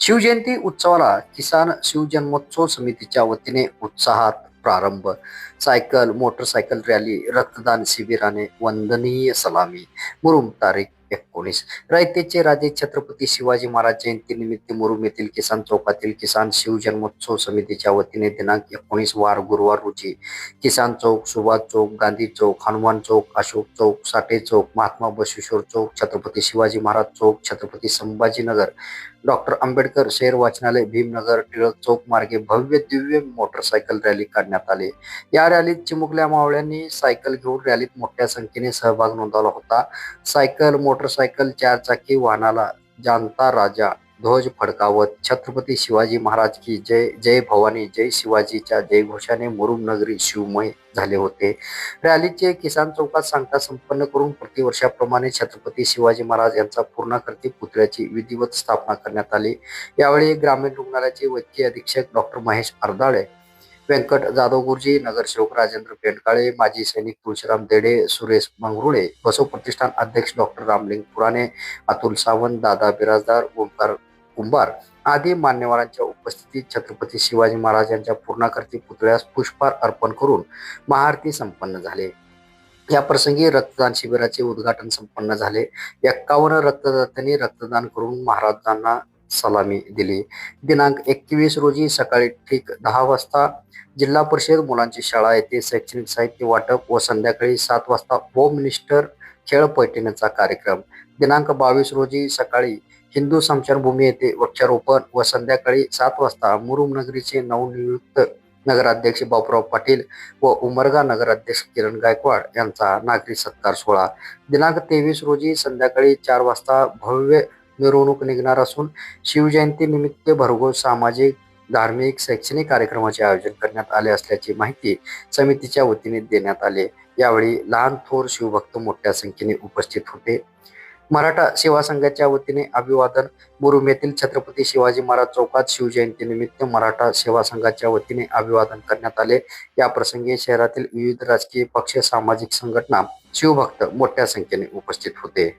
शिवजयंती उत्सवाला किसान शिवजन्मोत्सव समितीच्या वतीने उत्साहात प्रारंभ. सायकल, मोटरसायकल रॅली, रक्तदान शिबिराने वंदनीय सलामी. मुरुम तारीख 19. रयतेचे राजे छत्रपती शिवाजी महाराज जयंती निमित्त मुरुम येथील किसान चौकातील किसान शिवजन्मोत्सव समितीच्या वतीने दिनांक 19 वार गुरुवार रोजी किसान चौक, सुभाष चौक, गांधी चौक, हनुमान चौक, अशोक चौक, साठे चौक, महात्मा बसवेश्वर चौक, छत्रपती शिवाजी महाराज चौक, छत्रपती संभाजीनगर, डॉक्टर आंबेडकर शहर वाचनालय, भीमनगर, टिळक चौक मार्गे भव्य दिव्य मोटरसायकल रॅली काढण्यात आली. या रॅलीत चिमुकल्या मावळ्यांनी सायकल घेऊन रॅलीत मोठ्या संख्येने सहभाग नोंदवला होता. सायकल, मोटरसायकल, चारचाकी वाहनाला जाणता राजा ध्वज फडकावत छत्रपती शिवाजी महाराज की जय, जय भवानी, जय शिवाजीच्या जयघोषाने मुरुम नगरी शिवमय झाले होते. रॅलीचे किसान चौकात सांगता संपन्न करून प्रतिवर्षाप्रमाणे छत्रपती शिवाजी महाराज यांचा पूर्णाकृती पुतळ्याची विधिवत स्थापना करण्यात आली. यावेळी ग्रामीण रुग्णालयाचे वैद्यकीय अधीक्षक डॉक्टर महेश अर्दाळे, व्यंकट जाधव गुरुजी, नगरसेवक राजेंद्र पेंडकाळे, माजी सैनिक तुळशीराम देडे, सुरेश मंगरुळे, बसव प्रतिष्ठान अध्यक्ष डॉक्टर रामलिंग पुराणे, अतुल सावंत, दादा बिराजदार, ओंकार कुंभार आदी मान्यवरांच्या उपस्थितीत छत्रपती शिवाजी महाराज यांच्या पूर्णाकृती पुतळ्यास पुष्पहार अर्पण करून महाआरती संपन्न झाले. या प्रसंगी रक्तदान शिबिराचे उद्घाटन संपन्न झाले. 51 रक्तदात्यांनी रक्तदान करून महाराजांना सलामी दिली. दिनांक 21 रोजी सकाळी ठीक 10 वाजता जिल्हा परिषद मुलांची शाळा येथे शैक्षणिक साहित्य वाटप व संध्याकाळी 7 वाजता होम मिनिस्टर खेळ पैठणीचा कार्यक्रम. दिनांक 22 रोजी सकाळी हिंदू स्मशानभूमी येथे वृक्षारोपण व संध्याकाळी 7 वाजता मुरुम नगरीचे नवनियुक्त नगराध्यक्ष बापूराव पाटील व उमरगा नगराध्यक्ष किरण गायकवाड यांचा नागरिक सत्कार सोहळा. दिनांक 23 रोजी संध्याकाळी 4 वाजता भव्य मिरवणूक निघणार असून शिवजयंती निमित्त भरघोस सामाजिक, धार्मिक, शैक्षणिक कार्यक्रमाचे आयोजन करण्यात आले असल्याची माहिती समितीच्या वतीने देण्यात आले. यावेळी लहान थोर शिवभक्त मोठ्या संख्येने उपस्थित होते. मराठा सेवा संघाच्या वतीने अभिवादन. मुरुम येथील छत्रपती शिवाजी महाराज चौकात शिवजयंती निमित्त मराठा सेवा संघाच्या वतीने अभिवादन करण्यात आले. या प्रसंगी शहरातील विविध राजकीय पक्ष, सामाजिक संघटना, शिवभक्त मोठ्या संख्येने उपस्थित होते.